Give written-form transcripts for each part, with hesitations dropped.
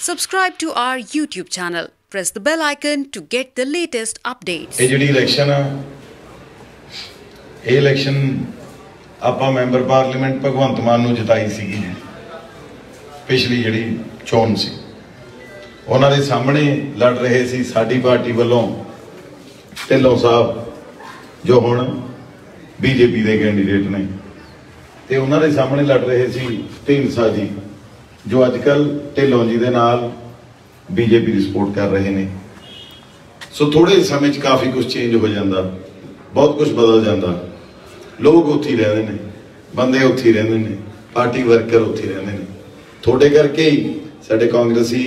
Subscribe to our YouTube channel. Press the bell icon to get the latest updates. ये जिहड़ी election आ, ये election आपां member parliament भगवंत मान नूं जिताई सीगी पिछली जिहड़ी चोण सी उन्हां दे सामने लड़ रहे सी साडी पार्टी वालों ढिल्लों साहब जो हुण बीजेपी के कैंडीडेट ने ते उन्हां दे सामने लड़ रहे सी ढींडसा जी जो अजकल ढिल्लों जी दे नाल बीजेपी की सपोर्ट कर रहे हैं। सो थोड़े समय काफ़ी कुछ चेंज हो जाता, बहुत कुछ बदल जाता। लोग उत्थे ही रहते हैं, बंदे उत्थे ही रहते हैं, पार्टी वर्कर उत्थे ही रहते हैं। थोड़े करके ही साडे कांग्रेसी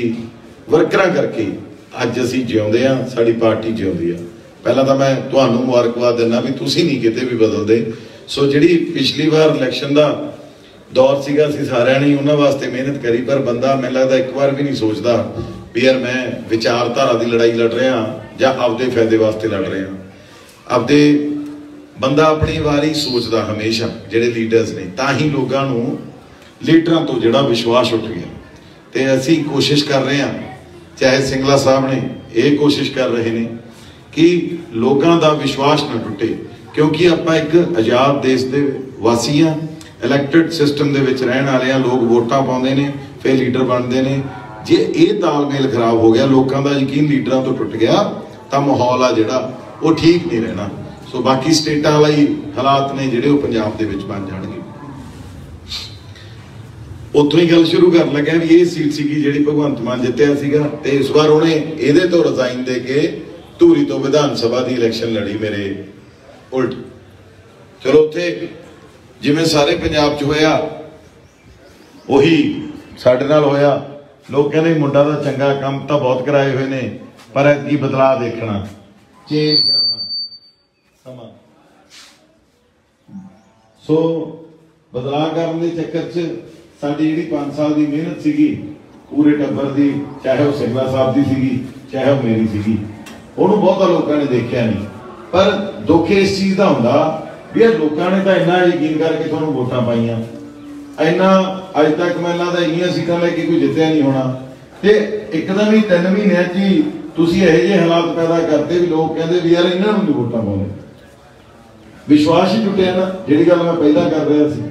वर्करां करके अज असीं जिउंदे आ, साडी पार्टी जिउंदी आ। पहला तो मैं तुहानूं मुबारकबाद दिंदा भी तुसीं नहीं किते भी बदलदे। सो जिहड़ी पिछली बार इलैक्शन दा दौर सीगा असीं सारिआं ने उन्हां वास्ते मेहनत करी, पर बंदा मैनूं लगदा एक बार भी नहीं सोचदा भी यार मैं विचारधारा की लड़ाई लड़ रहा या आपदे फायदे वास्ते लड़ रहा। आपदे बंदा अपनी वारी सोचता हमेशा जिहड़े लीडर्स ने, तां ही लोगों नूं लीडरां तो जिहड़ा विश्वास उठ गया। तो असीं कोशिश कर रहे हैं, चाहे सिंगला साहब ने ये कोशिश कर रहे हैं कि लोगों का विश्वास न टुटे, क्योंकि आपां एक आज़ाद देश के वासी हाँ, इलैक्टेड सिस्टम दे विच रहण वाले हाँ। लोग वोटां पाउंदे ने, फिर लीडर बनते हैं। जे ये तालमेल खराब हो गया, लोगों का यकीन लीडरों तो टुट गया, तो माहौल आ जिहड़ा वो ठीक नहीं रहना। सो बाकी स्टेटां वाले हालात ने जिहड़े वो पंजाब दे विच बन जाणगे। उत्थों ही गल शुरू कर लग्या भी ये सीट सीगी जिहड़ी भगवंत मान जित्तिया सीगा, ते इस बार उन्हें इहदे तो रिजाइन दे के धूरी तो विधान सभा की इलैक्शन लड़ी मेरे उल्ट। चलो उत्थे जिवें सारे पंजाब च होया उही साडे नाल होया। लोग कहते मुंडा का चंगा काम तो बहुत कराए हुए ने, पर ऐतकी बदलाव देखना, चेंज करना समा। सो बदलाव करने के चक्कर च साडी जिहड़ी 5 साल की मेहनत सीगी पूरे टब्बर की, चाहे वह सिंगला साहब की सीगी, चाहे वह मेरी सीगी, उन्होंने बहुत लोगों ने देखा नहीं। पर दुख इस चीज़ का हुंदा भी यार लोगों ने तो इन्ना यकीन करके तुहानूं वोटां पाईआं, इन्ना अज तक मैं लगता इन्नियां सीटां लैके कोई जित्तिया नहीं होना। तो एकदम ही 3 महीनों ही तुसीं इहो जिहे हालात पैदा करते भी लोग कहते भी यार इन्हां नूं नहीं वोटां पाउंदे। विश्वास ही टुटिया ना, जिहड़ी गल मैं पहला कर रहा सी।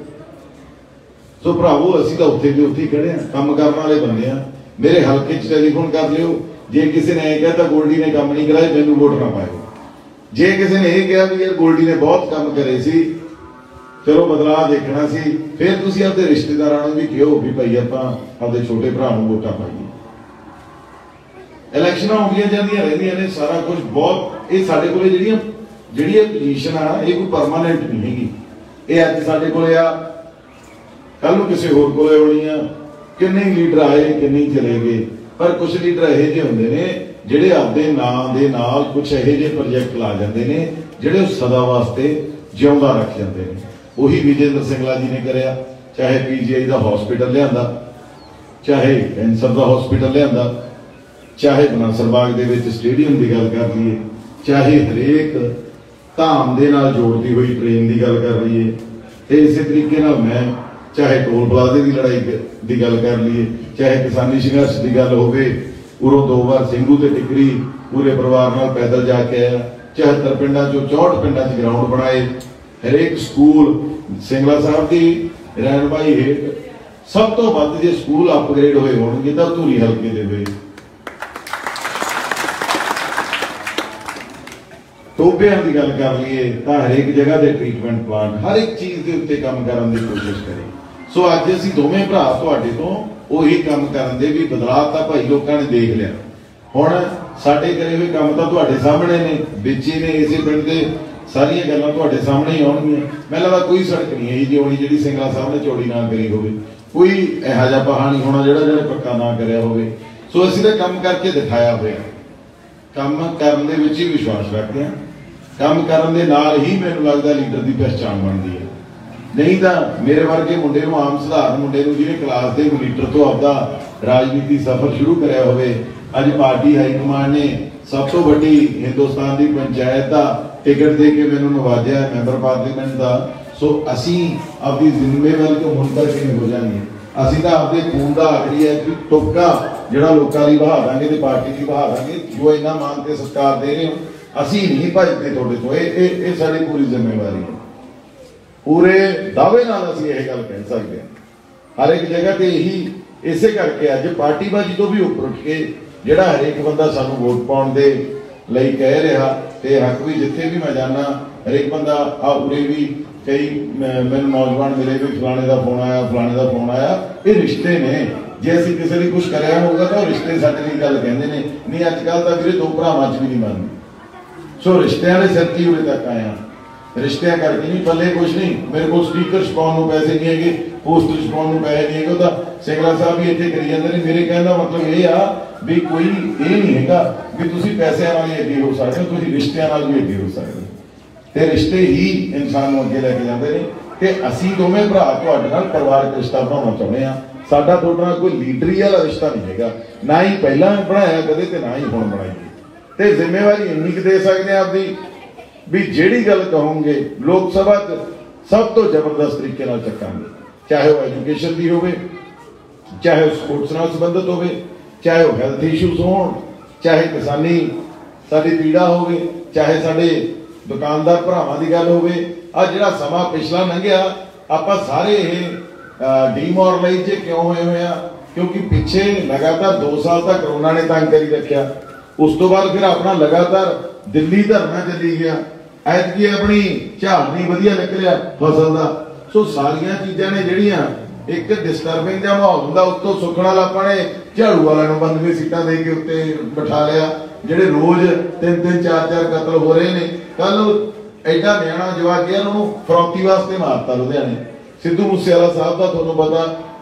सो भरावो असीं तां उत्थे दे उत्थे ही खड़े हां, काम करन वाले बंदे हां। मेरे हल्के च टैलीफोन कर लिओ, जे किसी ने यह कहता गोल्डी ने काम नहीं कराया मैनूं वोट ना पाओ। जे किसी ने यह कहा भी यार गोल्डी ने बहुत काम करे सी, चलो बदलाव देखना सी, फिर तुसीं आपदे रिश्तेदारां नूं भी कहो भी भाई आपां आपदे छोटे भरा नूं वोटां पाईए। इलैक्शनां आउंदियां जांदियां रहिंदियां ने, सारा कुछ बहुत ये साडे कोले जिहड़ी पोजीशन आ ये कोई परमानेंट नहीं हैगी। ये अज साडे कोले आ, कल नूं किसी होर कोले होणी आ। किन्ने लीडर आए किन्ने चले गए, पर कुछ लीडर इहो जिहे हुंदे ने जिहड़े आपदे नाम दे नाल कुछ इहो जिहे प्रोजैक्ट ला जांदे ने जिहड़े सदा वास्ते जिउंदा रख जांदे ने। उही विजेंद्र सिंगला जी ने कराया, चाहे पीजीआई का हॉस्पिटल लिया, चाहे कैंसर का हॉस्पिटल लिया, चाहे बनासर बाग दे विच स्टेडियम की गल कर लीए, चाहे हरेक धाम दे नाल जोड़ती हुई ट्रेन की गल कर लीए। तो इस तरीके नाल मैं चाहे टोल प्लाजे की लड़ाई की गल कर लीए, चाहे किसानी संघर्ष की गल होवे, उरों 2 बार ਸਿੰਘੂ ते टिकरी पूरे परिवार नाल पैदल जाके आया, 74 पिंडां चों 64 पिंडां च ग्राउंड बनाए, हरेक स्कूल सिंगला साहब की रहनबाई हेठ सब तो वध जे स्कूल अपग्रेड होए होणगे तां धूरी हल्के दे होए। टोबियां की गल कर लीए तां हरेक जगह के ट्रीटमेंट प्लांट हर एक चीज़ के उत्ते काम करन दी कोशिश करें। सो अज असीं दोवें भरा तुहाडे तों उही काम करन दे भी बदलाव तां भाई लोगों ने देख लिया। हुण साडे करे हुए काम तां तुहाडे सामने ने, विच ही ने, इसे पिंड दे सारियां गल्लां तुहाडे सामने ही आउणगीआं। मैं लगदा कोई सड़क नहीं है जी होनी जिहड़ी सिंगला साहब ने चौड़ी ना करी होवे, कोई इहो जिहा पहा नहीं होना जिहड़ा पक्का ना करिया होवे। सो असीं तां काम करके दिखाया होया, काम करन दे विच ही विश्वास रखदे हां। काम करन दे नाल ही मैनूं लगदा लीडर की पहचान बनदी है। नहीं तो मेरे वर्गे मुंडे नूं, आम सधारण मुंडे नूं जिहने क्लास के लीडर तो आपदा राजनीति सफर शुरू कराया होवे, अज पार्टी हाईकमान ने सब तो वड्डी हिंदुस्तान की पंचायत का टिकट दे के मैनूं नवाजिया मैंबर पार्लीमेंट का। सो असीं अपनी जिम्मेवारी तो मुनकर किवें हो जाएंगे। असीं तां आपदे खून दा आखरी है कि टुक्का ਜਿਹੜਾ ਲੋਕਾਂ ਲਈ ਬਹਾ ਦਾਂਗੇ ਤੇ ਪਾਰਟੀ ਲਈ ਬਹਾ ਦਾਂਗੇ। ਜੋ ਇੰਨਾ ਮਾਨ ਤੇ ਸਤਿਕਾਰ ਦੇ ਰਹੇ ਹੋ, ਅਸੀਂ ਨਹੀਂ ਭੱਜਦੇ ਤੁਹਾਡੇ ਤੋਂ। ਇਹ ਸਾਡੀ ਪੂਰੀ ਜ਼ਿੰਮੇਵਾਰੀ ਹੈ। ਪੂਰੇ ਦਾਅਵੇ ਨਾਲ ਅਸੀਂ ਇਹ ਗੱਲ ਕਹਿ ਸਕਦੇ ਹਾਂ। ਹਰ ਇੱਕ ਜਗ੍ਹਾ ਤੇ ਇਹੀ ਇਸੇ ਕਰਕੇ ਅੱਜ ਪਾਰਟੀਬਾਜ਼ੀ ਤੋਂ ਵੀ ਉੱਪਰ ਉੱਠ ਕੇ ਜਿਹੜਾ ਹਰੇਕ ਬੰਦਾ ਸਾਨੂੰ ਵੋਟ ਪਾਉਣ ਦੇ ਲਈ ਕਹਿ ਰਿਹਾ, ਤੇ ਹੱਕ ਵੀ ਜਿੱਥੇ ਵੀ ਮੈਂ ਜਾਣਾ ਹਰੇਕ ਬੰਦਾ ਆ ਉਰੇ ਵੀ ਕਈ ਮੈਨੂੰ ਨੌਜਵਾਨ ਮਿਲੇ ਵੀ ਫਲਾਣੇ ਦਾ ਫੋਨ ਆਇਆ, ਫਲਾਣੇ ਦਾ ਫੋਨ ਆਇਆ। ਇਹ ਰਿਸ਼ਤੇ ਨੇ। ਜੇ ਅਸੀਂ ਕਿਸੇ ਲਈ ਕੁਝ ਕਰਿਆ ਹੋਊਗਾ ਤਾਂ ਉਹ ਰਿਸ਼ਤੇ ਸਾਡੇ ਲਈ ਗੱਲ ਕਹਿੰਦੇ ਨੇ। ਨਹੀਂ ਅੱਜ ਕੱਲ੍ਹ ਤਾਂ ਵੀਰੇ ਦੋ ਭਰਾਵਾਂ 'ਚ ਵੀ ਨਹੀਂ ਮੰਨਦੇ। ਸੋ ਰਿਸ਼ਤਿਆਂ ਦੇ ਸਿਰ ਤੇ ਉਰੇ ਤੱਕ ਆਇਆ। ਰਿਸ਼ਤਿਆਂ ਕਰਕੇ ਨਹੀਂ, ਪੱਲੇ ਕੁਛ ਨਹੀਂ। ਮੇਰੇ ਕੋਲ ਸਪੀਕਰ ਛਪਾਉਣ ਨੂੰ ਪੈਸੇ ਨਹੀਂ ਹੈਗੇ, ਪੋਸਟਰ ਛਪਾਉਣ ਨੂੰ ਪੈਸੇ ਨਹੀਂ ਹੈਗੇ। ਉਹ ਤਾਂ ਸਿੰਗਲਾ ਸਾਹਿਬ ਵੀ ਇੱਥੇ ਕਰੀ ਜਾਂਦੇ ਨੇ। ਮੇਰੇ ਕਹਿਣ ਦਾ ਮਤਲਬ ਇਹ ਆ ਵੀ ਕੋਈ ਇਹ ਨਹੀਂ ਹੈਗਾ ਵੀ ਤੁਸੀਂ ਪੈਸਿਆਂ ਨਾਲ ਹੀ ਅੱਗੇ ਹੋ ਸਕਦੇ ਹੋ, ਤੁਸੀਂ ਰਿਸ਼ਤਿਆਂ ਨਾਲ ਵੀ ਅੱਗੇ ਹੋ ਸਕਦੇ ਹੋ। ਤੇ ਰਿਸ਼ਤੇ ਹੀ ਇਨਸਾਨ ਨੂੰ ਅੱਗੇ ਲੈ ਕੇ ਜਾਂਦੇ ਨੇ। ਤੇ ਅਸੀਂ ਦੋਵੇਂ ਭਰਾ ਤੁਹਾਡੇ ਨਾਲ ਪਰਿਵਾਰਕ ਰਿਸ਼ਤਾ ਬਣਾਉਣਾ ਚਾਹੁੰਦੇ ਹਾਂ। ਸਾਡਾ ਤੁਹਾਡੇ ਨਾਲ ਕੋਈ ਲੀਡਰੀ ਵਾਲਾ ਰਿਸ਼ਤਾ ਨਹੀਂ ਹੈਗਾ, ਨਾ ਹੀ ਪਹਿਲਾਂ ਬਣਾਇਆ ਕਦੇ ਤੇ ਨਾ ਹੀ ਹੁਣ ਬਣਾਈਏ। ਤੇ ਜ਼ਿੰਮੇਵਾਰੀ ਇੰਨੀ ਕੁ ਦੇ ਸਕਦੇ ਆਪਦੀ ਵੀ ਜਿਹੜੀ ਗੱਲ ਕਹੋਗੇ ਲੋਕ ਸਭਾ 'ਚ ਸਭ ਤੋਂ ਜ਼ਬਰਦਸਤ ਤਰੀਕੇ ਨਾਲ ਚੱਕਾਂਗੇ। ਚਾਹੇ ਉਹ ਐਜੂਕੇਸ਼ਨ ਦੀ ਹੋਵੇ, ਚਾਹੇ ਉਹ ਸਪੋਰਟਸ ਨਾਲ ਸੰਬੰਧਿਤ ਹੋਵੇ, ਚਾਹੇ ਉਹ ਹੈਲਥ ਇਸ਼ੂਜ਼ ਹੋਣ, ਚਾਹੇ ਕਿਸਾਨੀ ਸਾਡੀ ਪੀੜਾ ਹੋਵੇ, ਚਾਹੇ ਸਾਡੇ ਦੁਕਾਨਦਾਰ ਭਰਾਵਾਂ ਦੀ ਗੱਲ ਹੋਵੇ। ਆ ਜਿਹੜਾ ਸਮਾਂ ਪਿਛਲਾ ਲੰਘਿਆ, ਆਪਾਂ ਸਾਰੇ ਇਹ ਡੀਮੋਰਲਾਈਜ਼ ਕਿਉਂ ਹੋਏ ਆ? ਕਿਉਂਕਿ ਪਿੱਛੇ ਲਗਾਤਾਰ 2 ਸਾਲ ਤੱਕ ਕਰੋਨਾ ਨੇ ਤੰਗ ਕਰੀ ਰੱਖਿਆ। ਉਸ ਤੋਂ ਬਾਅਦ ਫਿਰ ਆਪਣਾ ਲਗਾਤਾਰ ਦਿੱਲੀ ਧਰਨਾ ਚੱਲੀ ਗਿਆ। ਐਤਕੀ ਆਪਣੀ ਝਾੜ ਨਹੀਂ ਵਧੀਆ ਨਿਕਲਿਆ ਫਸਲ ਦਾ। ਸੋ ਸਾਰੀਆਂ ਚੀਜ਼ਾਂ ਨੇ ਜਿਹੜੀਆਂ ਇੱਕ ਡਿਸਟਰਬਿੰਗ ਦਾ ਮਾਹੌਲ ਹੁੰਦਾ। ਉੱਤੋਂ ਸੁੱਖਣ ਵਾਲਾ ਆਪਾਂ ਨੇ ਝਾੜੂ ਵਾਲਿਆਂ ਨੂੰ 92 ਸੀਟਾਂ ਦੇ ਕੇ ਉੱਤੇ ਬਿਠਾ ਲਿਆ, ਜਿਹੜੇ ਰੋਜ਼ 3-3 4-4 ਕਤਲ ਹੋ ਰਹੇ ਨੇ। ਕੱਲ ਐਡਾ ਨਿਆਣਾ ਜਵਾਕ ਗਿਆ, ਉਹਨੂੰ ਫਰੌਤੀ ਵਾਸਤੇ ਮਾਰਤਾ ਲੁਧਿਆਣੇ। ਸਿੱਧੂ ਮੂਸੇਵਾਲਾ ਸਾਹਿਬ ਦਾ ਤੁਹਾਨੂੰ ਪਤਾ,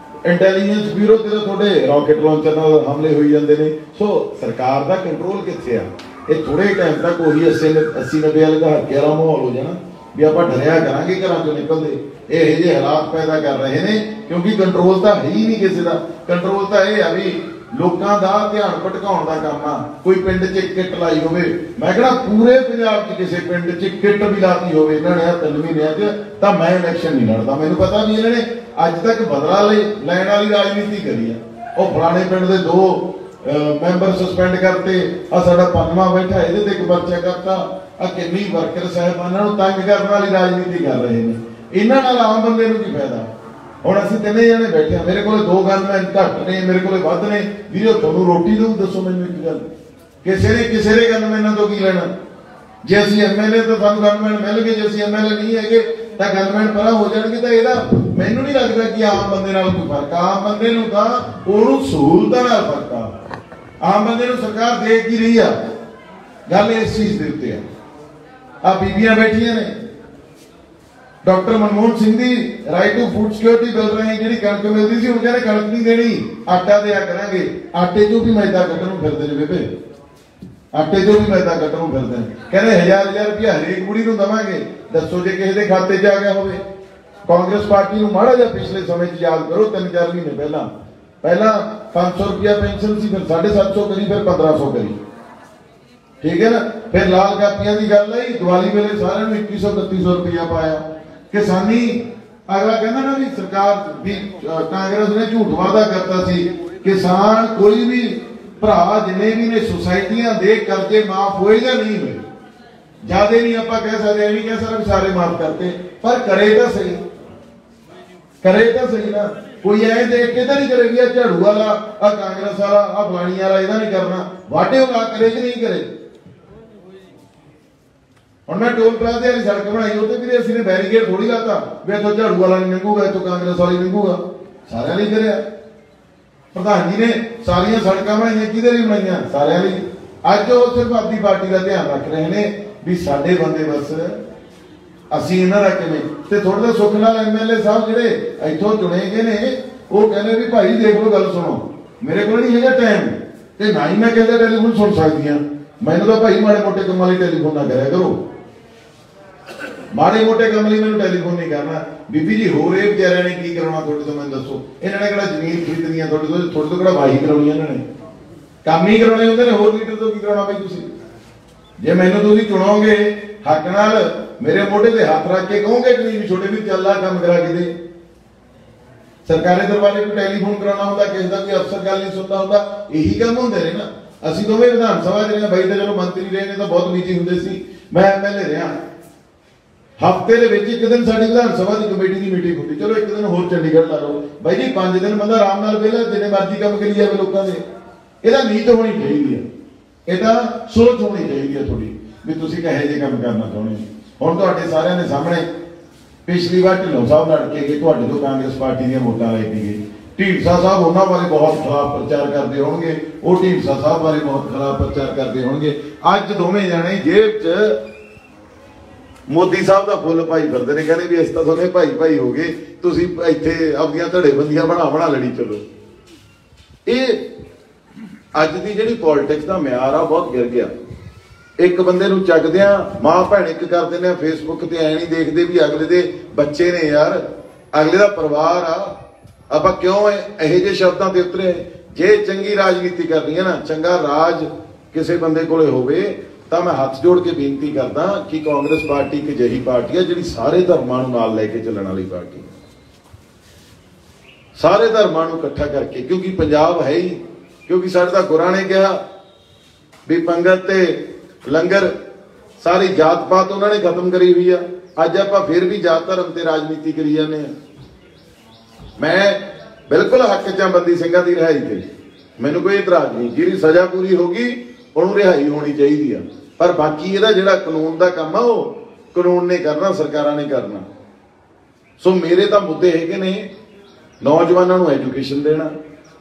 ਇੰਟੈਲੀਜੈਂਸ ਬਿਊਰੋ ਤੇ ਤੁਹਾਡੇ ਰਾਕਟ ਲਾਂਚਰ ਨਾਲ ਹਮਲੇ ਹੋਈ ਜਾਂਦੇ ਨੇ। ਸੋ ਸਰਕਾਰ ਦਾ ਕੰਟਰੋਲ ਕਿੱਥੇ ਆ? ਇਹ ਥੋੜੇ ਟਾਈਮ ਤੱਕ ਉਹੀ 80-90 ਵਾਲੇ ਦਾ ਹੱਕੇ ਵਾਲਾ ਮਾਹੌਲ ਹੋ ਜਾਣਾ ਵੀ ਆਪਾਂ ਡਰਿਆ ਕਰਾਂਗੇ ਘਰਾਂ ਚੋਂ ਨਿਕਲਦੇ। ਇਹ ਜਿਹੇ ਹਾਲਾਤ ਪੈਦਾ ਕਰ ਰਹੇ ਨੇ ਕਿਉਂਕਿ ਕੰਟਰੋਲ ਤਾਂ ਹੈ ਹੀ ਨਹੀਂ ਕਿਸੇ ਦਾ। ਕੰਟਰੋਲ ਤਾਂ ਇਹ ਆ ਵੀ ਲੋਕਾਂ ਦਾ ਧਿਆਨ ਭਟਕਾਉਣ ਦਾ ਕੰਮ ਆ। ਕੋਈ ਪਿੰਡ 'ਚ ਕਿੱਟ ਲਾਈ ਹੋਵੇ, ਮੈਂ ਕਹਿੰਦਾ ਪੂਰੇ ਪੰਜਾਬ 'ਚ ਕਿਸੇ ਪਿੰਡ 'ਚ ਕਿੱਟ ਵੀ ਲਾਤੀ ਹੋਵੇ ਇਹਨਾਂ ਨੇ 3 ਮਹੀਨਿਆਂ 'ਚ, ਤਾਂ ਮੈਂ ਇਲੈਕਸ਼ਨ ਨਹੀਂ ਲੜਦਾ। ਮੈਨੂੰ ਪਤਾ ਵੀ ਇਹਨਾਂ ਨੇ ਅੱਜ ਤੱਕ ਬਦਲਾ ਲੈਣ ਵਾਲੀ ਰਾਜਨੀਤੀ ਕਰੀ ਆ। ਉਹ ਫਲਾਣੇ ਪਿੰਡ ਦੇ 2 ਮੈਂਬਰ ਸਸਪੈਂਡ ਕਰਤੇ, ਆ ਸਾਡਾ 5ਵਾਂ ਬੈਠਾ ਇਹਦੇ ਤੇ ਇੱਕ ਪਰਚਾ ਕਰਤਾ। ਆ ਕਿੰਨੀ ਵਰਕਰ ਸਾਹਿਬਾਨਾਂ ਨੂੰ ਤੰਗ ਕਰਨ ਵਾਲੀ ਰਾਜਨੀਤੀ ਕਰ ਰਹੇ ਨੇ। ਇਹਨਾਂ ਨਾਲ ਆਮ ਬੰਦੇ ਨੂੰ ਕੀ ਫਾਇਦਾ? ਹੁਣ ਅਸੀਂ 3 ਜਣੇ ਬੈਠੇ ਆ, ਮੇਰੇ ਕੋਲ 2 ਗਨਮੈਨ ਘੱਟ ਨੇ, ਮੇਰੇ ਕੋਲ ਵੱਧ ਨੇ। ਵੀਰੋ ਤੁਹਾਨੂੰ ਰੋਟੀ ਦਊ? ਦੱਸੋ ਮੈਨੂੰ ਇੱਕ ਗੱਲ। ਕਿਸੇ ਦੇ ਗਨਮੈਨਾਂ ਤੋਂ ਕੀ ਲੈਣਾ? ਜੇ ਅਸੀਂ ਐਮਐਲਏ ਤਾਂ ਸਾਨੂੰ ਗਨਮੈਨ ਮਿਲ ਗਏ, ਜੇ ਅਸੀਂ ਐਮਐਲਏ ਨਹੀਂ ਹੈਗੇ ਤਾਂ ਗਨਮੈਨ ਪਰਾਂ ਹੋ ਜਾਣਗੇ। ਤਾਂ ਇਹਦਾ ਮੈਨੂੰ ਨਹੀਂ ਲੱਗਦਾ ਕਿ ਆਮ ਬੰਦੇ ਨਾਲ ਕੋਈ ਫਰਕ ਆ। ਆਮ ਬੰਦੇ ਨੂੰ ਤਾਂ ਉਹਨੂੰ ਸਹੂਲਤਾਂ ਨਾਲ ਫਰਕ ਆ। ਆਮ ਬੰਦੇ ਨੂੰ ਸਰਕਾਰ ਦੇ ਕੀ ਰਹੀ ਆ? ਗੱਲ ਇਸ ਚੀਜ਼ ਦੇ ਉੱਤੇ ਆ ਬੀਬੀਆਂ ਬੈਠੀਆਂ ਨੇ। ਡਾਕਟਰ ਮਨਮੋਹਨ ਸਿੰਘ ਦੀ right to food security bill ਰਹੀ, ਜਿਹੜੀ ਕਣਕ ਮਿਲਦੀ ਸੀ, ਹੁਣ ਕਹਿੰਦੇ ਕਣਕ ਨਹੀਂ ਦੇਣੀ, ਆਟਾ ਦਿਆ ਕਰਾਂਗੇ। ਆਟੇ 'ਚੋਂ ਵੀ ਮੈਦਾ ਕੱਢਣ ਨੂੰ ਫਿਰਦੇ ਨੇ ਬੇਬੇ, ਆਟੇ 'ਚੋਂ ਵੀ ਮੈਦਾ ਕੱਢਣ ਨੂੰ ਫਿਰਦੇ ਨੇ। ਕਹਿੰਦੇ 1000 ਰੁਪਇਆ ਹਰੇਕ ਕੁੜੀ ਨੂੰ ਦੇਵਾਂਗੇ। ਦੱਸੋ ਜੇ ਕਿਸੇ ਦੇ ਖਾਤੇ 'ਚ ਆ ਗਿਆ ਹੋਵੇ। ਕਾਂਗਰਸ ਪਾਰਟੀ ਨੂੰ ਮਾੜਾ ਜਿਹਾ ਪਿਛਲੇ ਸਮੇਂ 'ਚ ਯਾਦ ਕਰੋ, 3-4 ਮਹੀਨੇ ਪਹਿਲਾਂ 500 ਰੁਪਇਆ ਪੈਨਸ਼ਨ ਸੀ, ਫਿਰ 750 ਕਰੀ, ਫਿਰ 1500 ਕਰੀ। ਠੀਕ ਹੈ ਨਾ? ਫਿਰ ਲਾਲ ਕਾਪੀਆਂ ਦੀ ਗੱਲ ਆਈ, ਦੀਵਾਲੀ ਵੇਲੇ ਸਾਰਿਆਂ ਨੂੰ 2100-3100 ਰੁਪਇਆ ਪਾਇਆ। ਕਿਸਾਨੀ ਅਗਲਾ ਕਹਿੰਦਾ ਨਾ ਵੀ ਸਰਕਾਰ ਵੀ ਕਾਂਗਰਸ ਨੇ ਝੂਠ ਵਾਅਦਾ ਕਰਤਾ ਸੀ, ਕਿਸਾਨ ਕੋਈ ਵੀ ਭਰਾ ਜਿੰਨੇ ਵੀ ਨੇ ਸੁਸਾਇਟੀਆਂ ਦੇ ਕਰਜ਼ੇ ਮਾਫ ਹੋਏ ਜਾਂ ਨਹੀਂ ਹੋਏ। ਜਿਆਦੇ ਨਹੀਂ ਆਪਾਂ ਕਹਿ ਸਕਦੇ, ਇਹ ਨਹੀਂ ਕਹਿ ਸਕਦੇ ਸਾਰੇ ਮਾਫ ਕਰਤੇ, ਪਰ ਕਰੇ ਤਾਂ ਸਹੀ, ਕਰੇ ਤਾਂ ਸਹੀ ਨਾ। ਕੋਈ ਐ ਦੇਖ ਕੇ ਤਾਂ ਨਹੀਂ ਕਰੇ ਵੀ ਆ ਝਾੜੂ ਵਾਲਾ, ਆ ਕਾਂਗਰਸ ਵਾਲਾ, ਆ ਫਲਾਣੀ ਵਾਲਾ ਇਹਦਾ ਨਹੀਂ ਕਰਨਾ। ਵਾਢੇ ਉਹ ਕਰੇ ਕਿ ਨਹੀਂ ਕਰੇ? ਹੁਣ ਮੈਂ ਟੋਲ ਪਲਾਜ਼ੇ ਵਾਲੀ ਸੜਕ ਬਣਾਈ, ਉਹਦੇ ਵੀ ਅਸੀਂ ਨੇ ਬੈਰੀਕੇਡ ਥੋੜੀ ਲਾਤਾ ਵੀ ਇੱਥੋਂ ਝਾੜੂ ਵਾਲਾ ਨਹੀਂ ਲੰਘੂਗਾ, ਇੱਥੋਂ ਕਾਂਗਰਸ ਵਾਲੀ ਲੰਘੂਗਾ। ਸਾਰਿਆਂ ਲਈ ਕਰਿਆ। ਪ੍ਰਧਾਨ ਜੀ ਨੇ ਸਾਰੀਆਂ ਸੜਕਾਂ ਬਣਾਈਆਂ, ਕਿਹਦੇ ਲਈ ਬਣਾਈਆਂ? ਸਾਰਿਆਂ ਲਈ। ਅੱਜ ਉਹ ਸਿਰਫ ਆਪਣੀ ਪਾਰਟੀ ਦਾ ਧਿਆਨ ਰੱਖ ਰਹੇ ਨੇ ਵੀ ਸਾਡੇ ਬੰਦੇ ਬਸ ਅਸੀਂ ਇਹਨਾਂ ਦਾ ਕਿਵੇਂ। ਤੇ ਥੋੜਾ ਜਿਹਾ ਸੁੱਖ ਨਾਲ ਐਮਐਲਏ ਸਾਹਿਬ ਜਿਹੜੇ ਇੱਥੋਂ ਚੁਣੇ ਗਏ ਨੇ, ਉਹ ਕਹਿੰਦੇ ਵੀ ਭਾਈ ਦੇਖ ਲਓ, ਗੱਲ ਸੁਣੋ, ਮੇਰੇ ਕੋਲ ਨਹੀਂ ਹੈਗਾ ਟਾਈਮ ਤੇ ਨਾ ਹੀ ਮੈਂ ਕਹਿੰਦਾ ਟੈਲੀਫੋਨ ਸੁਣ ਸਕਦੀ ਹਾਂ। ਮੈਨੂੰ ਤਾਂ ਭਾਈ ਮਾੜੇ ਮੋਟੇ ਕੰਮਾਂ ਲਈ ਟੈਲੀਫੋਨ ਨਾ ਕਰਿਆ ਕਰੋ। ਮਾੜੇ ਮੋਟੇ ਕੰਮ ਲਈ ਮੈਨੂੰ ਟੈਲੀਫੋਨ ਨਹੀਂ ਕਰਨਾ। ਬੀਬੀ ਜੀ ਹੋਰ ਇਹ ਵਿਚਾਰਿਆਂ ਨੇ ਕੀ ਕਰਾਉਣਾ ਤੁਹਾਡੇ ਤੋਂ? ਮੈਨੂੰ ਦੱਸੋ। ਇਹਨਾਂ ਨੇ ਕਿਹੜਾ ਜ਼ਮੀਨ ਖਰੀਦਣੀ ਆ ਤੁਹਾਡੇ ਤੋਂ ਕਿਹੜਾ ਵਾਹੀ ਕਰਾਉਣੀ ਇਹਨਾਂ ਨੇ? ਕੰਮ ਹੀ ਕਰਾਉਣੇ ਹੁੰਦੇ ਨੇ, ਹੋਰ ਲੀਡਰ ਤੋਂ ਕੀ ਕਰਾਉਣਾ ਭਾਈ ਤੁਸੀਂ? ਜੇ ਮੈਨੂੰ ਤੁਸੀਂ ਚੁਣੋਗੇ ਹੱਕ ਨਾਲ, ਮੇਰੇ ਮੋਢੇ ਤੇ ਹੱਥ ਰੱਖ ਕੇ ਕਹੋਗੇ ਕਿ ਨਹੀਂ ਵੀ ਛੋਟੇ ਵੀ ਚੱਲ ਆ ਕੰਮ ਕਰਾ ਕੇ ਦੇ, सरकारी दरबारे को टैलीफोन कराना होंदा, किसी का कोई अफसर गल नहीं सुनता होंदा, यही काम होंदे ने ना। ਅਸੀਂ ਦੋਵੇਂ विधान सभा च रहे, ਬਾਈ ਤਾਂ ਚਲੋ ਮੰਤਰੀ ਰਹੇ ਨੇ, ਤਾਂ ਬਹੁਤ ਬਿਜੀ ਹੁੰਦੇ ਸੀ, मैं MLA ਰਿਹਾ। हफ्ते ਦੇ ਵਿੱਚ ਇੱਕ ਦਿਨ ਸਾਡੀ ਵਿਧਾਨ ਸਭਾ ਦੀ ਕਮੇਟੀ ਦੀ ਮੀਟਿੰਗ ਹੁੰਦੀ, ਚਲੋ ਇੱਕ ਦਿਨ ਹੋਰ ਚੰਡੀਗੜ੍ਹ ਲਾ ਲਓ ਬਾਈ ਜੀ, 5 ਦਿਨ ਬੰਦਾ ਆਰਾਮ ਨਾਲ ਵਿਹਲਾ ਜਿੰਨੇ ਮਰਜ਼ੀ ਕੰਮ ਕਰੀ ਜਾਵੇ ਲੋਕਾਂ ਦੇ। ਇਹਦਾ ਨੀਤ ਹੋਣੀ ਚਾਹੀਦੀ ਹੈ, ਇਹਦਾ ਸੋਚ ਹੋਣੀ ਚਾਹੀਦੀ ਹੈ ਤੁਹਾਡੀ ਵੀ ਤੁਸੀਂ ਕਿਹੋ ਜਿਹੇ ਕੰਮ ਕਰਨਾ ਚਾਹੁੰਦੇ ਹੋ। ਹੁਣ ਤੁਹਾਡੇ ਸਾਰਿਆਂ ਦੇ ਸਾਹਮਣੇ ਪਿਛਲੀ ਵਾਰ ਢਿੱਲੋਂ ਸਾਹਿਬ ਲੜ ਕੇ ਗਏ, ਤੁਹਾਡੇ ਤੋਂ ਕਾਂਗਰਸ ਪਾਰਟੀ ਦੀਆਂ ਵੋਟਾਂ ਲੈ ਕੇ ਗਏ। ਢੀਂਡਸਾ ਸਾਹਿਬ ਉਹਨਾਂ ਬਾਰੇ ਬਹੁਤ ਖਰਾਬ ਪ੍ਰਚਾਰ ਕਰਦੇ ਹੋਣਗੇ, ਉਹ ਢੀਂਡਸਾ ਸਾਹਿਬ ਬਾਰੇ ਬਹੁਤ ਖਰਾਬ ਪ੍ਰਚਾਰ ਕਰਦੇ ਹੋਣਗੇ। ਅੱਜ ਦੋਵੇਂ ਜਾਣੇ ਜੇਬ 'ਚ ਮੋਦੀ ਸਾਹਿਬ ਦਾ ਫੁੱਲ ਪਾਈ ਫਿਰਦੇ ਨੇ, ਕਹਿੰਦੇ ਵੀ ਅਸੀਂ ਤਾਂ ਦੋਨੇ ਭਾਈ ਭਾਈ ਹੋ ਗਏ, ਤੁਸੀਂ ਇੱਥੇ ਆਪਣੀਆਂ ਧੜੇਬੰਦੀਆਂ ਬਣਾ ਲੜੀ ਚਲੋ। ਇਹ ਅੱਜ ਦੀ ਜਿਹੜੀ ਪੋਲਿਟਿਕਸ ਦਾ ਮਿਆਰ ਆ ਬਹੁਤ ਗਿਰ ਗਿਆ। ਇੱਕ ਬੰਦੇ ਨੂੰ ਚੱਕਦਿਆਂ ਮਾਂ ਭੈਣ ਇੱਕ ਕਰ ਦਿੰਦੇ ਆ ਫੇਸਬੁੱਕ ਤੇ, ਐ ਨਹੀਂ ਦੇਖਦੇ ਵੀ ਅਗਲੇ ਦੇ ਬੱਚੇ ਨੇ ਯਾਰ, ਅਗਲੇ ਦਾ ਪਰਿਵਾਰ ਆ। ਆਪਾਂ ਕਿਉਂ ਇਹੋ ਜਿਹੇ ਸ਼ਬਦਾਂ ਤੇ ਉਤਰੇ? ਜੇ ਚੰਗੀ ਰਾਜਨੀਤੀ ਕਰਨੀ ਹੈ ਨਾ, ਚੰਗਾ ਰਾਜ ਕਿਸੇ ਬੰਦੇ ਕੋਲੇ ਹੋਵੇ, ਤਾਂ ਮੈਂ ਹੱਥ ਜੋੜ ਕੇ ਬੇਨਤੀ ਕਰਦਾ ਕਿ ਕਾਂਗਰਸ ਪਾਰਟੀ ਇੱਕ ਅਜਿਹੀ ਪਾਰਟੀ ਹੈ ਜਿਹੜੀ ਸਾਰੇ ਧਰਮਾਂ ਨੂੰ ਨਾਲ ਲੈ ਕੇ ਚੱਲਣ ਵਾਲੀ ਪਾਰਟੀ ਹੈ। ਸਾਰੇ ਧਰਮਾਂ ਨੂੰ ਇਕੱਠਾ ਕਰਕੇ, ਕਿਉਂਕਿ ਪੰਜਾਬ ਹੈ ਹੀ, ਕਿਉਂਕਿ ਸਾਡੇ ਤਾਂ ਗੁਰਾਂ ਨੇ ਕਿਹਾ ਵੀ ਪੰਗਤ ਤੇ ਲੰਗਰ ਸਾਰੀ ਜਾਤ ਪਾਤ ਉਹਨਾਂ ਨੇ ਖਤਮ ਕਰੀ ਹੋਈ ਆ। ਅੱਜ ਆਪਾਂ ਫਿਰ ਵੀ ਜਾਤ ਧਰਮ ਤੇ ਰਾਜਨੀਤੀ ਕਰੀ ਜਾਂਦੇ ਆ। ਮੈਂ ਬਿਲਕੁਲ ਹੱਕ 'ਚ ਬੰਦੀ ਸਿੰਘਾਂ ਦੀ ਰਿਹਾਈ ਤੇ, ਮੈਨੂੰ ਕੋਈ ਇਤਰਾਜ਼ ਨਹੀਂ। ਜਿਹਦੀ ਸਜ਼ਾ ਪੂਰੀ ਹੋ ਗਈ ਉਹਨੂੰ ਰਿਹਾਈ ਹੋਣੀ ਚਾਹੀਦੀ ਆ, ਪਰ ਬਾਕੀ ਇਹਦਾ ਜਿਹੜਾ ਕਾਨੂੰਨ ਦਾ ਕੰਮ ਆ ਉਹ ਕਾਨੂੰਨ ਨੇ ਕਰਨਾ, ਸਰਕਾਰਾਂ ਨੇ ਕਰਨਾ। ਸੋ ਮੇਰੇ ਤਾਂ ਮੁੱਦੇ ਹੈਗੇ ਨੇ, ਨੌਜਵਾਨਾਂ ਨੂੰ ਐਜੂਕੇਸ਼ਨ ਦੇਣਾ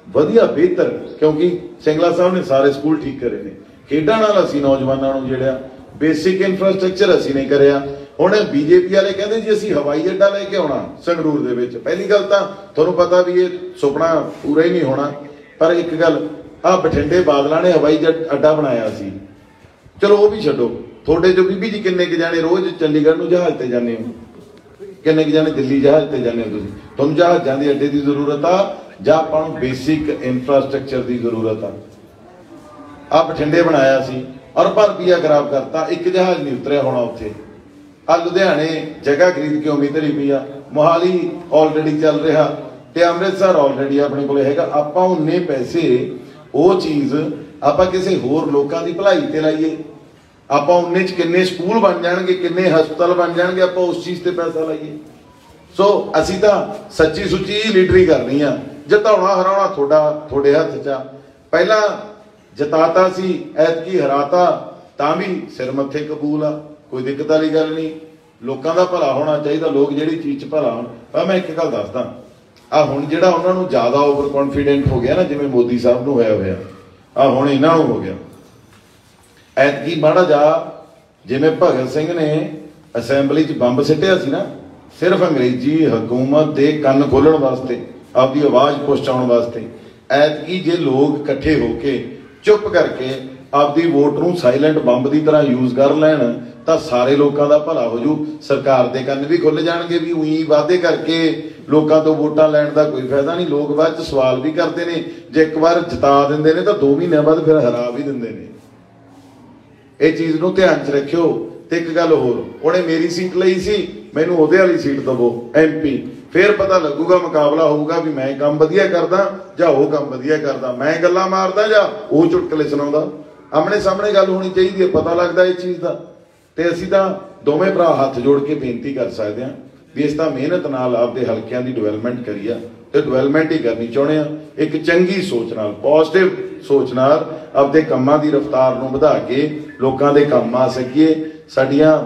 ਵਧੀਆ ਬਿਹਤਰ, ਕਿਉਂਕਿ ਸਿੰਗਲਾ ਸਾਹਿਬ ਨੇ ਸਾਰੇ ਸਕੂਲ ਠੀਕ ਕਰੇ ਨੇ। ਖੇਡਾਂ ਨਾਲ ਅਸੀਂ ਨੌਜਵਾਨਾਂ ਨੂੰ ਜਿਹੜਾ ਬੇਸਿਕ ਇਨਫਰਾਸਟ੍ਰਕਚਰ ਅਸੀਂ ਨਹੀਂ ਕਰਿਆ। ਹੁਣ ਬੀਜੇਪੀ ਵਾਲੇ ਕਹਿੰਦੇ ਜੀ ਅਸੀਂ ਹਵਾਈ ਅੱਡਾ ਲੈ ਕੇ ਆਉਣਾ ਸੰਗਰੂਰ ਦੇ ਵਿੱਚ। ਪਹਿਲੀ ਗੱਲ ਤਾਂ ਤੁਹਾਨੂੰ ਪਤਾ ਵੀ ਇਹ ਸੁਪਨਾ ਪੂਰਾ ਹੀ ਨਹੀਂ ਹੋਣਾ, ਪਰ ਇੱਕ ਗੱਲ ਆ ਬਠਿੰਡੇ ਬਾਦਲਾਂ ਨੇ ਹਵਾਈ ਅੱਡਾ ਬਣਾਇਆ ਸੀ, ਚਲੋ ਉਹ ਵੀ ਛੱਡੋ। ਤੁਹਾਡੇ ਜੋ ਬੀਬੀ ਜੀ ਕਿੰਨੇ ਕੁ ਜਾਣੇ ਰੋਜ਼ ਚੰਡੀਗੜ੍ਹ ਨੂੰ ਜਹਾਜ਼ ਤੇ ਜਾਂਦੇ ਹੋ, ਕਿੰਨੇ ਕੁ ਜਾਣੇ ਦਿੱਲੀ ਜਹਾਜ਼ ਤੇ ਜਾਂਦੇ ਹੋ ਤੁਸੀਂ? ਤੁਹਾਨੂੰ ਜਹਾਜ਼ਾਂ ਦੇ ਅੱਡੇ ਦੀ ਜ਼ਰੂਰਤ ਆ ਜਾਂ ਆਪਾਂ ਨੂੰ ਬੇਸਿਕ ਇਨਫਰਾਸਟ੍ਰਕਚਰ ਦੀ ਜ਼ਰੂਰਤ ਆ? ਆ ਬਠਿੰਡੇ ਬਣਾਇਆ ਸੀ ਔਰ ਰੁਪਈਆ ਖਰਾਬ ਕਰਤਾ, ਇੱਕ ਜਹਾਜ਼ ਨਹੀਂ ਉਤਰਿਆ ਹੋਣਾ ਉੱਥੇ। ਆ ਲੁਧਿਆਣੇ ਜਗ੍ਹਾ ਖਰੀਦ ਕੇ ਉਮੀਦ ਰਹੀ ਪਈ ਆ, ਮੋਹਾਲੀ ਆਲਰੇਡੀ ਚੱਲ ਰਿਹਾ ਤੇ ਅੰਮ੍ਰਿਤਸਰ ਆਲਰੇਡੀ ਆਪਣੇ ਕੋਲੇ ਹੈਗਾ। ਆਪਾਂ ਉਨੇ ਪੈਸੇ ਉਹ ਚੀਜ਼ ਆਪਾਂ ਕਿਸੇ ਹੋਰ ਲੋਕਾਂ ਦੀ ਭਲਾਈ ਤੇ ਲਾਈਏ। ਆਪਾਂ ਉਨੇ 'ਚ ਕਿੰਨੇ ਸਕੂਲ ਬਣ ਜਾਣਗੇ, ਕਿੰਨੇ ਹਸਪਤਾਲ ਬਣ ਜਾਣਗੇ, ਆਪਾਂ ਉਸ ਚੀਜ਼ ਤੇ ਪੈਸਾ ਲਾਈਏ। ਸੋ ਅਸੀਂ ਤਾਂ ਸੱਚੀ ਸੁੱਚੀ ਲੀਡਰੀ ਕਰਨੀ ਆ। ਜਿਤਾਉਣਾ ਹਰਾਉਣਾ ਤੁਹਾਡੇ ਹੱਥ 'ਚ ਆ। ਪਹਿਲਾਂ ਜਿਤਾਤਾ ਸੀ, ਐਤਕੀ ਹਰਾਤਾ ਤਾਂ ਵੀ ਸਿਰ ਮੱਥੇ ਕਬੂਲ ਆ, ਕੋਈ ਦਿੱਕਤ ਵਾਲੀ ਗੱਲ ਨਹੀਂ। ਲੋਕਾਂ ਦਾ ਭਲਾ ਹੋਣਾ ਚਾਹੀਦਾ, ਲੋਕ ਜਿਹੜੀ ਚੀਜ਼ 'ਚ ਭਲਾ ਹੋਣ। ਪਰ ਮੈਂ ਇੱਕ ਗੱਲ ਦੱਸਦਾ, ਆ ਹੁਣ ਜਿਹੜਾ ਉਹਨਾਂ ਨੂੰ ਜ਼ਿਆਦਾ ਓਵਰ ਕੌਨਫੀਡੈਂਟ ਹੋ ਗਿਆ ਨਾ, ਜਿਵੇਂ ਮੋਦੀ ਸਾਹਿਬ ਨੂੰ ਹੋਇਆ ਆ ਹੁਣ ਇਹਨਾਂ ਨੂੰ ਹੋ ਗਿਆ। ਐਤਕੀ ਮਾੜਾ ਜਾ ਜਿਵੇਂ ਭਗਤ ਸਿੰਘ ਨੇ ਅਸੈਂਬਲੀ 'ਚ ਬੰਬ ਸਿੱਟਿਆ ਸੀ ਨਾ, ਸਿਰਫ ਅੰਗਰੇਜ਼ੀ ਹਕੂਮਤ ਦੇ ਕੰਨ ਖੋਲਣ ਵਾਸਤੇ, ਆਪਦੀ ਆਵਾਜ਼ ਪਹੁੰਚਾਉਣ ਵਾਸਤੇ। ਐਤਕੀ ਜੇ ਲੋਕ ਇਕੱਠੇ ਹੋ ਕੇ ਚੁੱਪ ਕਰਕੇ ਆਪਦੀ ਵੋਟ ਨੂੰ ਸਾਇਲੈਂਟ ਬੰਬ ਦੀ ਤਰ੍ਹਾਂ ਯੂਜ਼ ਕਰ ਲੈਣ ਤਾਂ ਸਾਰੇ ਲੋਕਾਂ ਦਾ ਭਲਾ ਹੋ ਜੂ। ਸਰਕਾਰ ਦੇ ਕੰਨ ਵੀ ਖੁੱਲ ਜਾਣਗੇ ਵੀ ਉਹੀ ਵਾਅਦੇ ਕਰਕੇ ਲੋਕਾਂ ਤੋਂ ਵੋਟਾਂ ਲੈਣ ਦਾ ਕੋਈ ਫਾਇਦਾ ਨਹੀਂ। ਲੋਕ ਬਾਅਦ 'ਚ ਸਵਾਲ ਵੀ ਕਰਦੇ ਨੇ, ਜੇ ਇੱਕ ਵਾਰ ਜਿਤਾ ਦਿੰਦੇ ਨੇ ਤਾਂ 2 ਮਹੀਨਿਆਂ ਬਾਅਦ ਫਿਰ ਹਰਾ ਵੀ ਦਿੰਦੇ ਨੇ। ਇਹ ਚੀਜ਼ ਨੂੰ ਧਿਆਨ 'ਚ ਰੱਖਿਓ। ਤੇ ਇੱਕ ਗੱਲ ਹੋਰ, ਉਹਨੇ ਮੇਰੀ ਸੀਟ ਲਈ ਸੀ, ਮੈਨੂੰ ਉਹਦੇ ਵਾਲੀ ਸੀਟ ਦਵੋ MP, ਫਿਰ ਪਤਾ ਲੱਗੂਗਾ, ਮੁਕਾਬਲਾ ਹੋਊਗਾ ਵੀ ਮੈਂ ਕੰਮ ਵਧੀਆ ਕਰਦਾ ਜਾਂ ਉਹ ਕੰਮ ਵਧੀਆ ਕਰਦਾ, ਮੈਂ ਗੱਲਾਂ ਮਾਰਦਾ ਜਾਂ ਉਹ ਚੁਟਕਲੇ ਸੁਣਾਉਂਦਾ। ਆਮਣੇ ਸਾਹਮਣੇ ਗੱਲ ਹੋਣੀ ਚਾਹੀਦੀ ਹੈ, ਪਤਾ ਲੱਗਦਾ ਇਹ ਚੀਜ਼ ਦਾ। ਤੇ ਅਸੀਂ ਤਾਂ ਦੋਵੇਂ ਭਰਾ ਹੱਥ ਜੋੜ ਕੇ ਬੇਨਤੀ ਕਰ ਸਕਦੇ ਹਾਂ ਵੀ ਇਸ ਤਾਂ ਮਿਹਨਤ ਨਾਲ ਆਪਦੇ ਹਲਕਿਆਂ ਦੀ ਡਿਵੈਲਪਮੈਂਟ ਕਰੀ ਆ ਤੇ ਡਿਵੈਲਪਮੈਂਟ ਹੀ ਕਰਨੀ ਚਾਹੁੰਦੇ ਆ। ਇੱਕ ਚੰਗੀ ਸੋਚ ਨਾਲ, ਪੋਜ਼ਿਟਿਵ ਸੋਚ ਨਾਲ ਆਪਦੇ ਕੰਮਾਂ ਦੀ ਰਫ਼ਤਾਰ ਨੂੰ ਵਧਾ ਕੇ ਲੋਕਾਂ ਦੇ ਕੰਮ ਆ ਸਕੀਏ। ਸਾਡੀਆਂ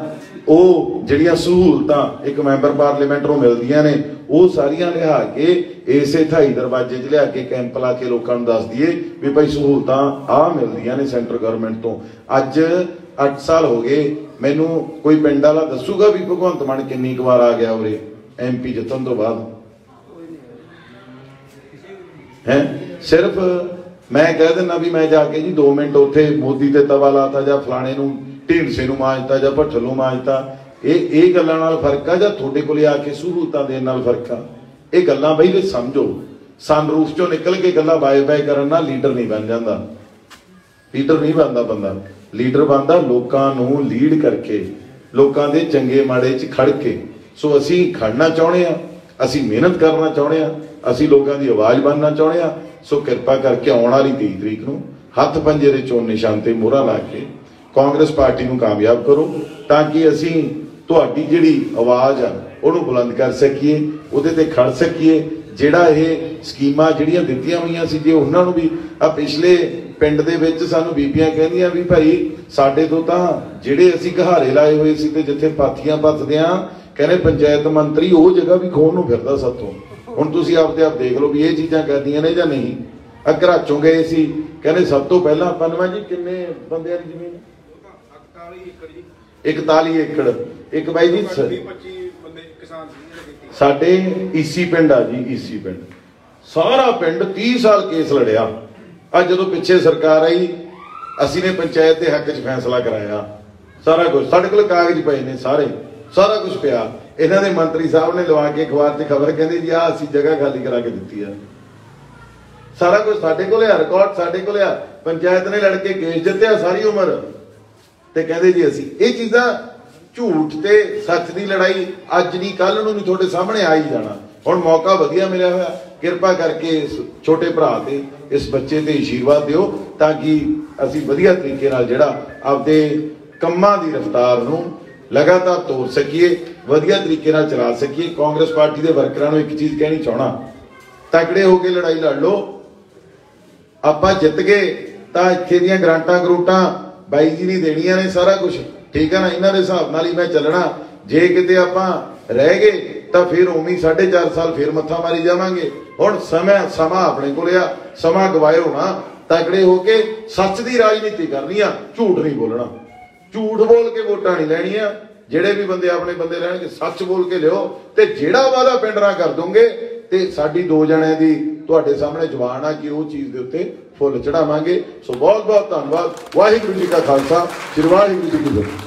ਉਹ ਜਿਹੜੀਆਂ ਸਹੂਲਤਾਂ ਇੱਕ ਮੈਂਬਰ ਪਾਰਲੀਮੈਂਟ ਨੂੰ ਮਿਲਦੀਆਂ ਨੇ, ਉਹ ਸਾਰੀਆਂ ਲਿਆ ਕੇ ਇਸੇ ਥਾਈ ਦਰਵਾਜ਼ੇ 'ਚ ਲਿਆ ਕੇ ਕੈਂਪ ਲਾ ਕੇ ਲੋਕਾਂ ਨੂੰ ਦੱਸ ਦਈਏ ਵੀ ਭਾਈ ਸਹੂਲਤਾਂ ਆਹ ਮਿਲਦੀਆਂ ਨੇ ਸੈਂਟਰ ਗਵਰਨਮੈਂਟ ਤੋਂ। ਅੱਜ 8 ਸਾਲ ਹੋ ਗਏ, ਮੈਨੂੰ ਕੋਈ ਪਿੰਡ ਵਾਲਾ ਦੱਸੂਗਾ ਵੀ ਭਗਵੰਤ ਮਾਨ ਕਿੰਨੀ ਕੁ ਵਾਰ ਆ ਗਿਆ ਉਰੇ MP ਜਿੱਤਣ ਤੋਂ ਬਾਅਦ? ਹੈ ਸਿਰਫ ਮੈਂ ਕਹਿ ਦਿੰਦਾ ਵੀ ਮੈਂ ਜਾ ਕੇ ਜੀ 2 ਮਿੰਟ ਉੱਥੇ ਮੋਦੀ ਤੇ ਤਵਾ ਲਾਤਾ ਜਾਂ ਫਲਾਣੇ ਨੂੰ ਢੀਂਡਸੇ ਨੂੰ ਮਾਂਜਤਾ ਜਾਂ ਭੱਠਲ ਨੂੰ ਮਾਂਜਤਾ। ਇਹ ਗੱਲਾਂ ਨਾਲ ਫਰਕ ਆ ਜਾਂ ਤੁਹਾਡੇ ਕੋਲੇ ਆ ਕੇ ਸਹੂਲਤਾਂ ਦੇਣ ਨਾਲ ਫਰਕ ਆ? ਇਹ ਗੱਲਾਂ ਬਈ ਵੀ ਸਮਝੋ। ਸਨਰੂਫ ਚੋਂ ਨਿਕਲ ਕੇ ਗੱਲਾਂ ਬਾਏ ਕਰਨ ਨਾਲ ਲੀਡਰ ਨਹੀਂ ਬਣ ਜਾਂਦਾ। ਲੀਡਰ ਨਹੀਂ ਬਣਦਾ ਬੰਦਾ, ਲੀਡਰ ਬਣਦਾ ਲੋਕਾਂ ਨੂੰ ਲੀਡ ਕਰਕੇ, ਲੋਕਾਂ ਦੇ ਚੰਗੇ ਮਾੜੇ 'ਚ ਖੜ ਕੇ। ਸੋ ਅਸੀਂ ਖੜਨਾ ਚਾਹੁੰਦੇ ਆ, ਅਸੀਂ ਮਿਹਨਤ ਕਰਨਾ ਚਾਹੁੰਦੇ ਆ, ਅਸੀਂ ਲੋਕਾਂ ਦੀ ਆਵਾਜ਼ ਬਣਨਾ ਚਾਹੁੰਦੇ ਆ। ਸੋ ਕਿਰਪਾ ਕਰਕੇ ਆਉਣ ਵਾਲੀ 23 ਤਰੀਕ ਨੂੰ ਹੱਥ ਪੰਜੇ ਦੇ ਚੋਣ ਨਿਸ਼ਾਨ ਤੇ ਮੋਹਰਾਂ ਲਾ ਕੇ ਕਾਂਗਰਸ ਪਾਰਟੀ ਨੂੰ ਕਾਮਯਾਬ ਕਰੋ, ਤਾਂ ਕਿ ਅਸੀਂ ਤੁਹਾਡੀ ਜਿਹੜੀ ਆਵਾਜ਼ ਆ ਉਹਨੂੰ ਬੁਲੰਦ ਕਰ ਸਕੀਏ, ਉਹਦੇ ਤੇ ਖੜ ਸਕੀਏ। ਜਿਹੜਾ ਇਹ ਸਕੀਮਾਂ ਜਿਹੜੀਆਂ ਦਿੱਤੀਆਂ ਹੋਈਆਂ ਸੀ, ਜੇ ਉਹਨਾਂ ਨੂੰ ਵੀ ਆ ਪਿਛਲੇ ਪਿੰਡ ਦੇ ਵਿੱਚ ਸਾਨੂੰ ਬੀਬੀਆਂ ਕਹਿੰਦੀਆਂ ਵੀ ਭਾਈ ਸਾਡੇ ਤੋਂ ਤਾਂ ਜਿਹੜੇ ਅਸੀਂ ਘਹਾਰੇ ਲਾਏ ਹੋਏ ਸੀ ਤੇ ਜਿੱਥੇ ਪਾਥੀਆਂ ਪੱਥਦੇ ਆ, ਕਹਿੰਦੇ ਪੰਚਾਇਤ ਮੰਤਰੀ ਉਹ ਜਗ੍ਹਾ ਵੀ ਖੋਣ ਨੂੰ ਫਿਰਦਾ ਸਾਥੋਂ। ਹੁਣ ਤੁਸੀਂ ਆਪਦੇ ਆਪ ਦੇਖ ਲਓ ਵੀ ਇਹ ਚੀਜ਼ਾਂ ਕਰਦੀਆਂ ਨੇ ਜਾਂ ਨਹੀਂ। ਘਰਾਚੋਂ ਗਏ ਸੀ, ਕਹਿੰਦੇ ਸਭ ਤੋਂ ਪਹਿਲਾਂ ਪਨਵਾ ਜੀ ਕਿੰਨੇ ਬੰਦਿਆਂ ਦੀ ਜ਼ਮੀਨ? 41 ਏਕੜ। ਇੱਕ ਬਾਈ ਜੀ 25 ਬੰਦੇ ਕਿਸਾਨ ਸਾਡੇ ਈਸੀ ਪਿੰਡ ਆ ਜੀ, ਈਸੀ ਪਿੰਡ ਸਾਰਾ ਪਿੰਡ 30 ਸਾਲ ਕੇਸ ਲੜਿਆ। ਅੱਜ ਜਦੋਂ ਪਿੱਛੇ ਸਰਕਾਰ ਆਈ, ਅਸੀਂ ਨੇ ਪੰਚਾਇਤ ਦੇ ਹੱਕ 'ਚ ਫੈਸਲਾ ਕਰਾਇਆ। ਸਾਰਾ ਕੁਝ ਸਾਡੇ ਕੋਲ ਕਾਗਜ਼ ਪਏ ਨੇ, ਸਾਰਾ ਕੁਝ ਪਿਆ। ਇਹਨਾਂ ਦੇ ਮੰਤਰੀ ਸਾਹਿਬ ਨੇ ਲਵਾ ਕੇ ਅਖਬਾਰ 'ਚ ਖਬਰ ਕਹਿੰਦੇ ਜੀ ਆਹ ਅਸੀਂ ਜਗ੍ਹਾ ਖਾਲੀ ਕਰਾ ਕੇ ਦਿੱਤੀ ਆ। ਸਾਰਾ ਕੁਝ ਸਾਡੇ ਕੋਲ ਆ, ਰਿਕਾਰਡ ਸਾਡੇ ਕੋਲ ਆ। ਪੰਚਾਇਤ ਨੇ ਲੜ ਕੇ ਕੇਸ ਜਿੱਤਿਆ ਸਾਰੀ ਉਮਰ, ਤੇ ਕਹਿੰਦੇ ਜੀ ਅਸੀਂ ਇਹ ਚੀਜ਼ਾਂ ਝੂਠ ਤੇ ਸੱਚ ਦੀ ਲੜਾਈ ਅੱਜ ਨਹੀਂ ਕੱਲ ਨੂੰ ਨਹੀਂ ਤੁਹਾਡੇ ਸਾਹਮਣੇ ਆ ਹੀ ਜਾਣਾ। ਹੁਣ ਮੌਕਾ ਵਧੀਆ ਮਿਲਿਆ ਹੋਇਆ, ਕਿਰਪਾ ਕਰਕੇ ਇਸ ਛੋਟੇ ਭਰਾ ਤੇ ਇਸ ਬੱਚੇ ਤੇ ਆਸ਼ੀਰਵਾਦ ਦਿਓ, ਤਾਂ ਕਿ ਅਸੀਂ ਵਧੀਆ ਤਰੀਕੇ ਨਾਲ ਜਿਹੜਾ ਆਪਦੇ ਕੰਮਾਂ ਦੀ ਰਫ਼ਤਾਰ ਨੂੰ ਲਗਾਤਾਰ ਤੋਰ ਸਕੀਏ, ਵਧੀਆ ਤਰੀਕੇ ਨਾਲ ਚਲਾ ਸਕੀਏ। ਕਾਂਗਰਸ ਪਾਰਟੀ ਦੇ ਵਰਕਰਾਂ ਨੂੰ ਇੱਕ ਚੀਜ਼ ਕਹਿਣੀ ਚਾਹਣਾ, ਤਕੜੇ ਹੋ ਕੇ ਲੜਾਈ ਲੜ ਲਓ। ਆਪਾਂ ਜਿੱਤ ਗਏ ਤਾਂ ਇੱਥੇ ਦੀਆਂ ਗਰਾਂਟਾਂ ਬਾਈ ਜੀ ਨਹੀਂ ਦੇਣੀਆਂ ਨੇ, ਸਾਰਾ ਕੁਝ ਠੀਕ ਹੈ ਨਾ। ਇਹਨਾਂ ਦੇ ਹਿਸਾਬ ਨਾਲ ਹੀ ਮੈਂ ਚੱਲਣਾ। ਜੇ ਕਿਤੇ ਆਪਾਂ ਰਹਿ ਗਏ ਤਾਂ ਫਿਰ ਉਵੇਂ 4.5 ਸਾਲ ਫਿਰ ਮੱਥਾ ਮਾਰੀ ਜਾਵਾਂਗੇ। ਹੁਣ ਸਮਾਂ ਆਪਣੇ ਕੋਲ ਆ, ਸਮਾਂ ਗਵਾਇਓ ਨਾ। ਤਕੜੇ ਹੋ ਕੇ ਸੱਚ ਦੀ ਰਾਜਨੀਤੀ ਕਰਨੀ ਆ, ਝੂਠ ਨਹੀਂ ਬੋਲਣਾ। ਝੂਠ ਬੋਲ ਕੇ ਵੋਟਾਂ ਨਹੀਂ ਲੈਣੀਆਂ। ਜਿਹੜੇ ਵੀ ਬੰਦੇ ਆਪਣੇ ਬੰਦੇ ਰਹਿਣਗੇ ਸੱਚ ਬੋਲ ਕੇ ਲਿਓ, ਤੇ ਜਿਹੜਾ ਵਾਅਦਾ ਪਿੰਡ ਨਾਲ ਕਰ ਦੋਗੇ ਤੇ ਸਾਡੀ 2 ਜਣਿਆਂ ਦੀ ਤੁਹਾਡੇ ਸਾਹਮਣੇ ਜ਼ੁਬਾਨ ਆ ਕਿ ਉਹ ਚੀਜ਼ ਦੇ ਉੱਤੇ ਫੁੱਲ ਚੜਾਵਾਂਗੇ। ਸੋ ਬਹੁਤ ਬਹੁਤ ਧੰਨਵਾਦ। ਵਾਹਿਗੁਰੂ ਜੀ ਕਾ ਖਾਲਸਾ, ਸ੍ਰੀ ਵਾਹਿਗੁਰੂ ਜੀ ਕੀ ਫਤਿਹ।